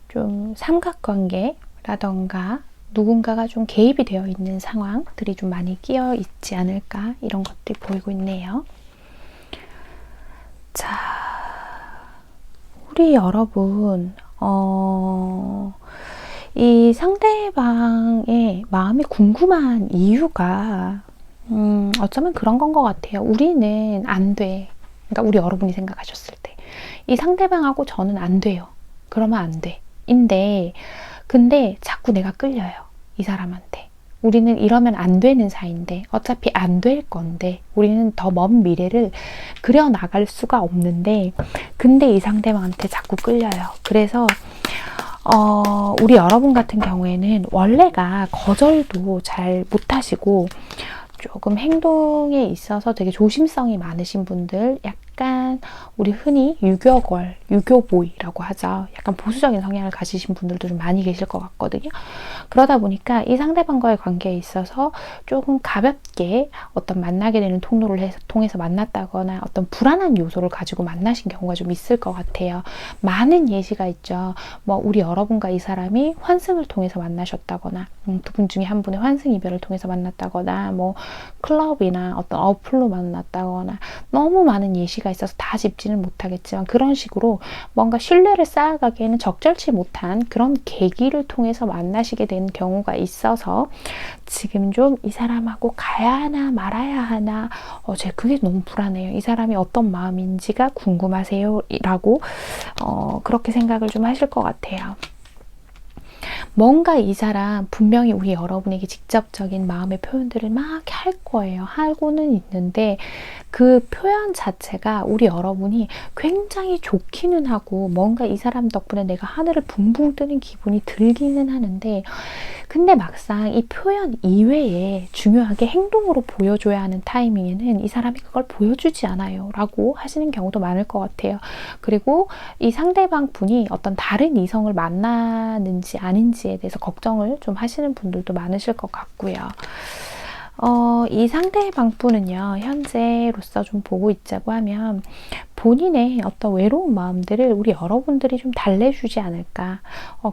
S1: 좀 삼각관계라던가 누군가가 좀 개입이 되어 있는 상황들이 좀 많이 끼어 있지 않을까, 이런 것들이 보이고 있네요. 자, 우리 여러분, 이 상대방의 마음이 궁금한 이유가 어쩌면 그런 건 것 같아요. 우리는 안 돼. 그러니까 우리 여러분이 생각하셨을 때 이 상대방하고 저는 안 돼요. 그러면 안 돼. 근데 자꾸 내가 끌려요. 이 사람한테. 우리는 이러면 안 되는 사이인데 어차피 안 될 건데 우리는 더 먼 미래를 그려나갈 수가 없는데 근데 이 상대방한테 자꾸 끌려요. 그래서 우리 여러분 같은 경우에는 원래가 거절도 잘 못하시고 조금 행동에 있어서 되게 조심성이 많으신 분들, 약간 우리 흔히 유교걸, 유교보이라고 하죠. 약간 보수적인 성향을 가지신 분들도 좀 많이 계실 것 같거든요. 그러다 보니까 이 상대방과의 관계에 있어서 조금 가볍게 어떤 만나게 되는 통로를 통해서 만났다거나 어떤 불안한 요소를 가지고 만나신 경우가 좀 있을 것 같아요. 많은 예시가 있죠. 뭐 우리 여러분과 이 사람이 환승을 통해서 만나셨다거나 두 분 중에 한 분의 환승 이별을 통해서 만났다거나 뭐 클럽이나 어떤 어플로 만났다거나 너무 많은 예시가 있어서 다 짚지는 못하겠지만 그런 식으로 뭔가 신뢰를 쌓아가기에는 적절치 못한 그런 계기를 통해서 만나시게 되는 경우가 있어서 지금 좀 이 사람하고 가야 하나 말아야 하나 제 그게 너무 불안해요. 이 사람이 어떤 마음인지가 궁금하세요 라고 그렇게 생각을 좀 하실 것 같아요. 뭔가 이 사람 분명히 우리 여러분에게 직접적인 마음의 표현들을 막 할 거예요. 하고는 있는데 그 표현 자체가 우리 여러분이 굉장히 좋기는 하고 뭔가 이 사람 덕분에 내가 하늘을 붕붕 뜨는 기분이 들기는 하는데 근데 막상 이 표현 이외에 중요하게 행동으로 보여줘야 하는 타이밍에는 이 사람이 그걸 보여주지 않아요 라고 하시는 경우도 많을 것 같아요. 그리고 이 상대방 분이 어떤 다른 이성을 만나는지 아닌지에 대해서 걱정을 좀 하시는 분들도 많으실 것 같고요. 이 상대방 분은요, 현재로서 좀 보고 있자고 하면 본인의 어떤 외로운 마음들을 우리 여러분들이 좀 달래주지 않을까.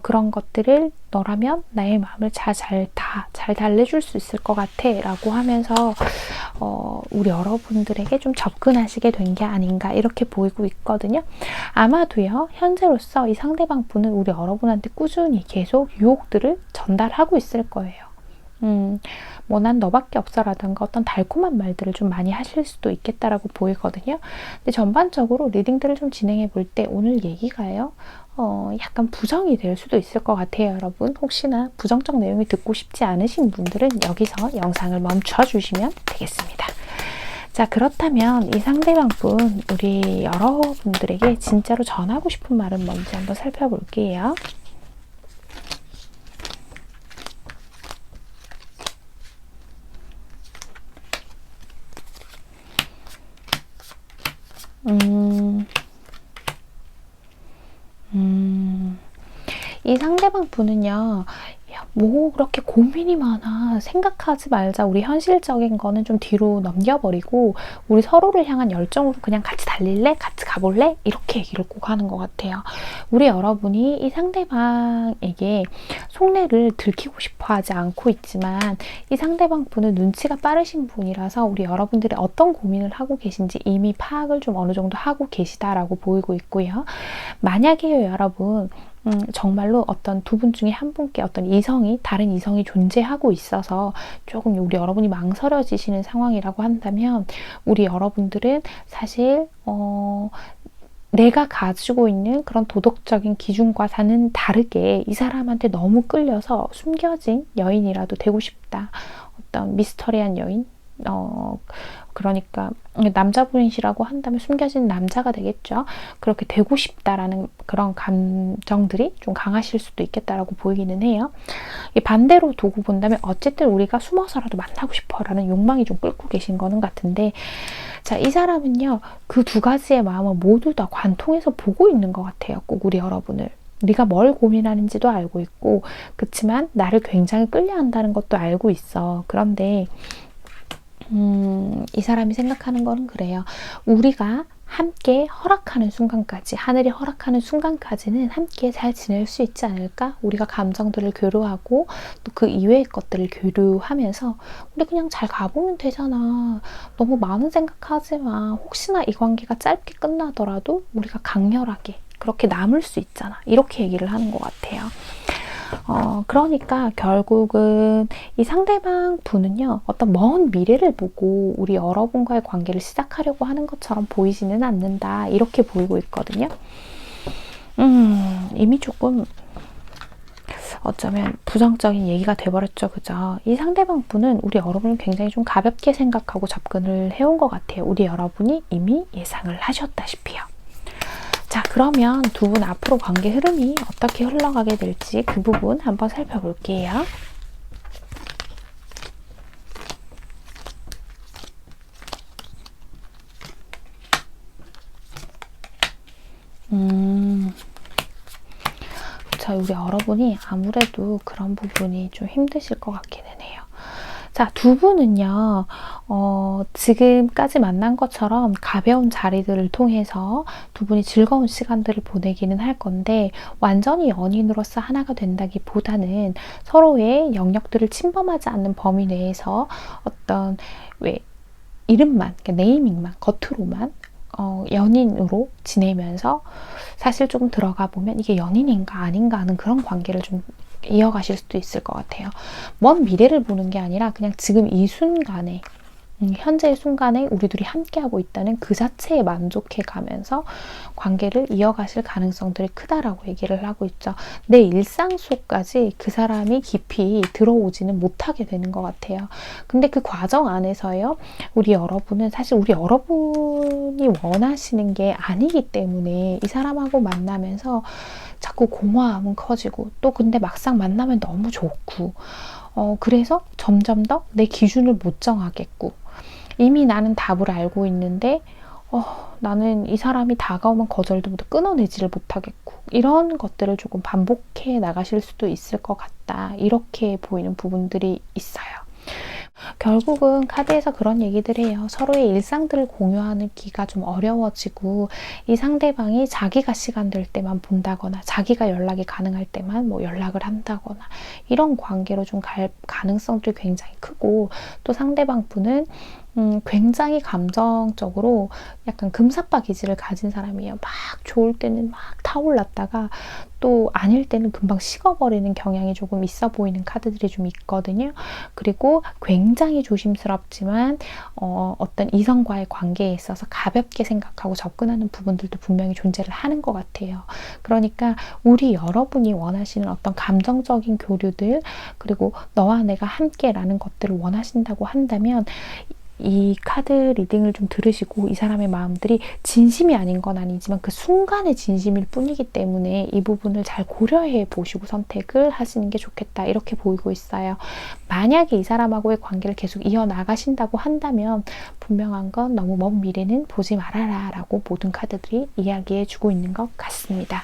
S1: 그런 것들을 너라면 나의 마음을 잘 달래줄 수 있을 것 같아 라고 하면서 우리 여러분들에게 좀 접근하시게 된 게 아닌가 이렇게 보이고 있거든요. 아마도요, 현재로서 이 상대방 분은 우리 여러분한테 꾸준히 계속 유혹들을 전달하고 있을 거예요. 뭐 난 너밖에 없어라든가 어떤 달콤한 말들을 좀 많이 하실 수도 있겠다라고 보이거든요. 근데 전반적으로 리딩들을 좀 진행해 볼 때 오늘 얘기가요, 약간 부정이 될 수도 있을 것 같아요, 여러분. 혹시나 부정적 내용이 듣고 싶지 않으신 분들은 여기서 영상을 멈춰 주시면 되겠습니다. 자, 그렇다면 이 상대방 분, 우리 여러분들에게 진짜로 전하고 싶은 말은 뭔지 한번 살펴볼게요. 이 상대방 분은요, 뭐 그렇게 고민이 많아, 생각하지 말자, 우리 현실적인 거는 좀 뒤로 넘겨버리고 우리 서로를 향한 열정으로 그냥 같이 달릴래? 같이 가볼래? 이렇게 얘기를 꼭 하는 것 같아요. 우리 여러분이 이 상대방에게 속내를 들키고 싶어 하지 않고 있지만 이 상대방 분은 눈치가 빠르신 분이라서 우리 여러분들이 어떤 고민을 하고 계신지 이미 파악을 좀 어느 정도 하고 계시다라고 보이고 있고요. 만약에요, 여러분, 정말로 어떤 두 분 중에 한 분께 어떤 다른 이성이 존재하고 있어서 조금 우리 여러분이 망설여지시는 상황이라고 한다면 우리 여러분들은 사실 내가 가지고 있는 그런 도덕적인 기준과는 다르게 이 사람한테 너무 끌려서 숨겨진 여인이라도 되고 싶다. 어떤 미스터리한 여인? 그러니까 남자분이시라고 한다면 숨겨진 남자가 되겠죠. 그렇게 되고 싶다라는 그런 감정들이 좀 강하실 수도 있겠다라고 보이기는 해요. 반대로 두고 본다면 어쨌든 우리가 숨어서라도 만나고 싶어라는 욕망이 좀 끓고 계신 거는 같은데, 자, 이 사람은요, 그 두 가지의 마음을 모두 다 관통해서 보고 있는 것 같아요. 꼭 우리 여러분을. 네가 뭘 고민하는지도 알고 있고, 그치만 나를 굉장히 끌려한다는 것도 알고 있어. 그런데 이 사람이 생각하는 거는 그래요. 우리가 함께 허락하는 순간까지, 하늘이 허락하는 순간까지는 함께 잘 지낼 수 있지 않을까? 우리가 감정들을 교류하고 또 그 이외의 것들을 교류하면서 우리 그냥 잘 가보면 되잖아. 너무 많은 생각하지 마. 혹시나 이 관계가 짧게 끝나더라도 우리가 강렬하게 그렇게 남을 수 있잖아. 이렇게 얘기를 하는 것 같아요. 그러니까 결국은 이 상대방 분은요, 어떤 먼 미래를 보고 우리 여러분과의 관계를 시작하려고 하는 것처럼 보이지는 않는다. 이렇게 보이고 있거든요. 이미 조금 어쩌면 부정적인 얘기가 돼버렸죠. 그죠? 이 상대방 분은 우리 여러분을 굉장히 좀 가볍게 생각하고 접근을 해온 것 같아요. 우리 여러분이 이미 예상을 하셨다시피요. 자, 그러면 두 분 앞으로 관계 흐름이 어떻게 흘러가게 될지 그 부분 한번 살펴볼게요. 자, 우리 여러분이 아무래도 그런 부분이 좀 힘드실 것 같기는 해요. 자, 두 분은요, 지금까지 만난 것처럼 가벼운 자리들을 통해서 두 분이 즐거운 시간들을 보내기는 할 건데, 완전히 연인으로서 하나가 된다기보다는 서로의 영역들을 침범하지 않는 범위 내에서 어떤, 이름만, 그러니까 네이밍만, 겉으로만 연인으로 지내면서 사실 조금 들어가 보면 이게 연인인가 아닌가 하는 그런 관계를 좀 이어가실 수도 있을 것 같아요. 먼 미래를 보는 게 아니라 그냥 지금 이 순간에, 현재의 순간에 우리 둘이 함께하고 있다는 그 자체에 만족해 가면서 관계를 이어가실 가능성들이 크다라고 얘기를 하고 있죠. 내 일상 속까지 그 사람이 깊이 들어오지는 못하게 되는 것 같아요. 근데 그 과정 안에서요, 우리 여러분은 사실 우리 여러분이 원하시는 게 아니기 때문에 이 사람하고 만나면서 자꾸 공허함은 커지고, 또 근데 막상 만나면 너무 좋고, 그래서 점점 더 내 기준을 못 정하겠고, 이미 나는 답을 알고 있는데 나는 이 사람이 다가오면 거절도 못해 끊어내지를 못하겠고, 이런 것들을 조금 반복해 나가실 수도 있을 것 같다. 이렇게 보이는 부분들이 있어요. 결국은 카드에서 그런 얘기들 해요. 서로의 일상들을 공유하는 기가 좀 어려워지고, 이 상대방이 자기가 시간 될 때만 본다거나 자기가 연락이 가능할 때만 뭐 연락을 한다거나, 이런 관계로 좀 갈 가능성들이 굉장히 크고, 또 상대방 분은 굉장히 감정적으로 약간 금사빠 기질을 가진 사람이에요. 막 좋을 때는 막 타올랐다가 또 아닐 때는 금방 식어버리는 경향이 조금 있어 보이는 카드들이 좀 있거든요. 그리고 굉장히 조심스럽지만 어떤 이성과의 관계에 있어서 가볍게 생각하고 접근하는 부분들도 분명히 존재를 하는 것 같아요. 그러니까 우리 여러분이 원하시는 어떤 감정적인 교류들, 그리고 너와 내가 함께라는 것들을 원하신다고 한다면, 이 카드 리딩을 좀 들으시고 이 사람의 마음들이 진심이 아닌 건 아니지만 그 순간의 진심일 뿐이기 때문에 이 부분을 잘 고려해 보시고 선택을 하시는 게 좋겠다. 이렇게 보이고 있어요. 만약에 이 사람하고의 관계를 계속 이어나가신다고 한다면 분명한 건 너무 먼 미래는 보지 말아라 라고 모든 카드들이 이야기해 주고 있는 것 같습니다.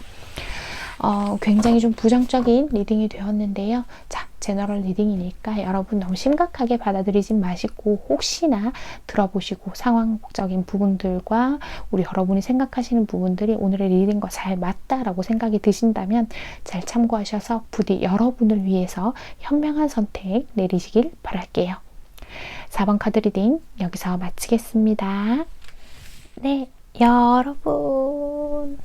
S1: 굉장히 좀 부정적인 리딩이 되었는데요. 자, 제너럴 리딩이니까 여러분 너무 심각하게 받아들이진 마시고, 혹시나 들어보시고 상황적인 부분들과 우리 여러분이 생각하시는 부분들이 오늘의 리딩과 잘 맞다라고 생각이 드신다면 잘 참고하셔서 부디 여러분을 위해서 현명한 선택 내리시길 바랄게요. 4번 카드 리딩 여기서 마치겠습니다. 네, 여러분.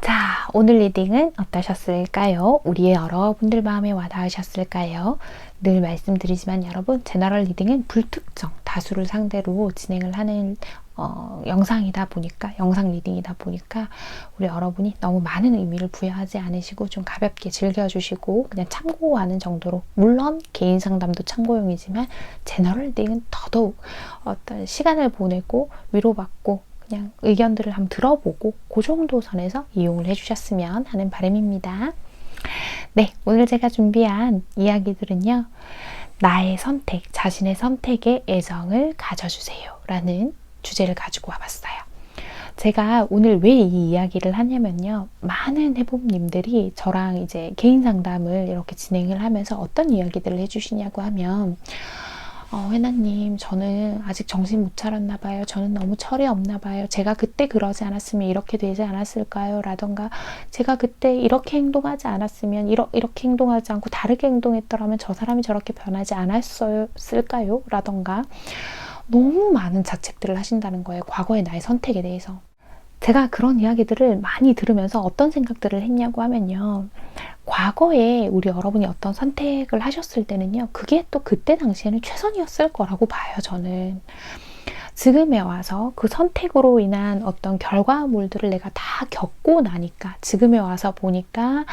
S1: 자, 오늘 리딩은 어떠셨을까요? 우리의 여러분들 마음에 와닿으셨을까요? 늘 말씀드리지만 여러분, 제너럴 리딩은 불특정 다수를 상대로 진행을 하는 영상이다 보니까, 영상 리딩이다 보니까 우리 여러분이 너무 많은 의미를 부여하지 않으시고 좀 가볍게 즐겨주시고 그냥 참고하는 정도로, 물론 개인 상담도 참고용이지만 제너럴 리딩은 더더욱 어떤 시간을 보내고 위로받고 그냥 의견들을 한번 들어보고 그 정도 선에서 이용을 해주셨으면 하는 바람입니다. 네, 오늘 제가 준비한 이야기들은요, 나의 선택, 자신의 선택에 애정을 가져주세요 라는 주제를 가지고 와봤어요. 제가 오늘 왜 이 이야기를 하냐면요, 많은 해봄님들이 저랑 이제 개인 상담을 이렇게 진행을 하면서 어떤 이야기들을 해주시냐고 하면, 해나님, 저는 아직 정신 못 차렸나 봐요. 저는 너무 철이 없나 봐요. 제가 그때 그러지 않았으면 이렇게 되지 않았을까요? 라던가, 제가 그때 이렇게 행동하지 않았으면 이렇게 행동하지 않고 다르게 행동했더라면 저 사람이 저렇게 변하지 않았을까요? 라던가, 너무 많은 자책들을 하신다는 거예요. 과거의 나의 선택에 대해서. 제가 그런 이야기들을 많이 들으면서 어떤 생각들을 했냐고 하면요, 과거에 우리 여러분이 어떤 선택을 하셨을 때는요, 그게 또 그때 당시에는 최선이었을 거라고 봐요, 저는. 지금에 와서 그 선택으로 인한 어떤 결과물들을 내가 다 겪고 나니까, 지금에 와서 보니까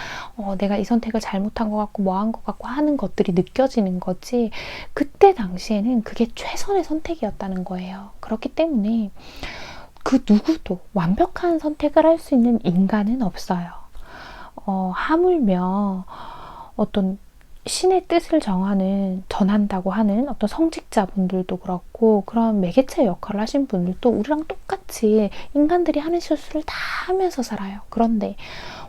S1: 내가 이 선택을 잘못한 것 같고 뭐 한 것 같고 하는 것들이 느껴지는 거지, 그때 당시에는 그게 최선의 선택이었다는 거예요. 그렇기 때문에 그 누구도 완벽한 선택을 할 수 있는 인간은 없어요. 하물며 어떤 신의 뜻을 전한다고 하는 어떤 성직자분들도 그렇고, 그런 매개체 역할을 하신 분들도 우리랑 똑같이 인간들이 하는 실수를 다 하면서 살아요. 그런데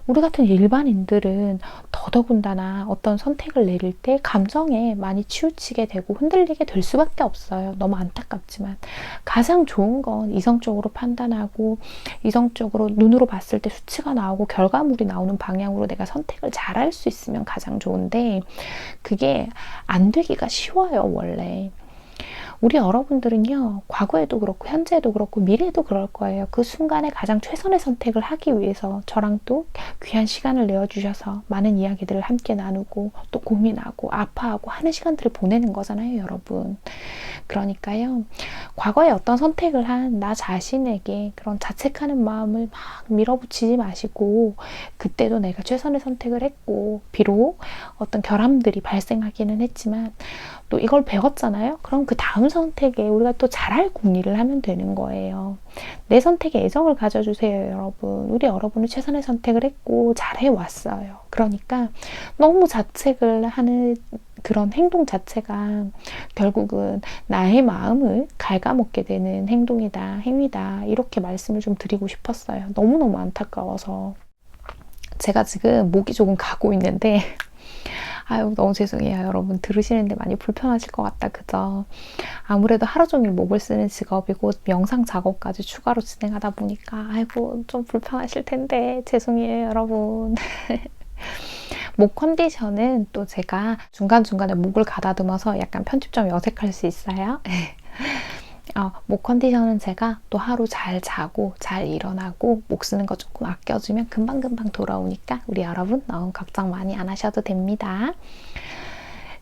S1: 우리 같은 일반인들은 더더군다나 어떤 선택을 내릴 때 감정에 많이 치우치게 되고 흔들리게 될 수밖에 없어요. 너무 안타깝지만. 가장 좋은 건 이성적으로 판단하고, 이성적으로 눈으로 봤을 때 수치가 나오고 결과물이 나오는 방향으로 내가 선택을 잘할 수 있으면 가장 좋은데, 그게 안 되기가 쉬워요, 원래. 우리 여러분들은요, 과거에도 그렇고 현재에도 그렇고 미래에도 그럴 거예요. 그 순간에 가장 최선의 선택을 하기 위해서 저랑 또 귀한 시간을 내어주셔서 많은 이야기들을 함께 나누고 또 고민하고 아파하고 하는 시간들을 보내는 거잖아요, 여러분. 그러니까요, 과거에 어떤 선택을 한 나 자신에게 그런 자책하는 마음을 막 밀어붙이지 마시고, 그때도 내가 최선의 선택을 했고, 비록 어떤 결함들이 발생하기는 했지만 또 이걸 배웠잖아요. 그럼 그 다음 선택에 우리가 또 잘할 궁리를 하면 되는 거예요. 내 선택에 애정을 가져주세요, 여러분. 우리 여러분은 최선의 선택을 했고 잘해왔어요. 그러니까 너무 자책을 하는 그런 행동 자체가 결국은 나의 마음을 갉아먹게 되는 행동이다, 행위다, 이렇게 말씀을 좀 드리고 싶었어요. 너무너무 안타까워서. 제가 지금 목이 조금 가고 있는데 아유, 너무 죄송해요, 여러분. 들으시는데 많이 불편하실 것 같다, 그죠? 아무래도 하루 종일 목을 쓰는 직업이고 영상 작업까지 추가로 진행하다 보니까 아이고, 좀 불편하실 텐데 죄송해요, 여러분. 목 컨디션은 또 제가 중간중간에 목을 가다듬어서 약간 편집점이 어색할 수 있어요. 목 컨디션은 제가 또 하루 잘 자고 잘 일어나고 목 쓰는 거 조금 아껴주면 금방금방 돌아오니까 우리 여러분 너무 걱정 많이 안 하셔도 됩니다.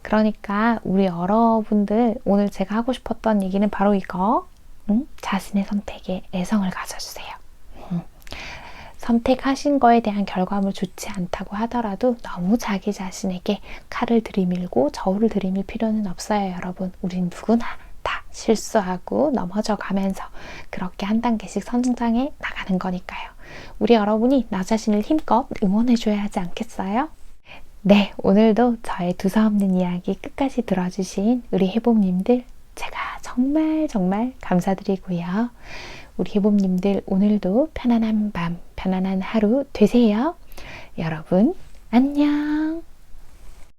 S1: 그러니까 우리 여러분들, 오늘 제가 하고 싶었던 얘기는 바로 이거, 자신의 선택에 애성을 가져주세요. 선택하신 거에 대한 결과물 좋지 않다고 하더라도 너무 자기 자신에게 칼을 들이밀고 저울을 들이밀 필요는 없어요, 여러분. 우린 누구나 다 실수하고 넘어져 가면서 그렇게 한 단계씩 성장해 나가는 거니까요. 우리 여러분이 나 자신을 힘껏 응원해줘야 하지 않겠어요? 네, 오늘도 저의 두서없는 이야기 끝까지 들어주신 우리 해봄님들, 제가 정말 정말 감사드리고요. 우리 해봄님들, 오늘도 편안한 밤, 편안한 하루 되세요. 여러분, 안녕.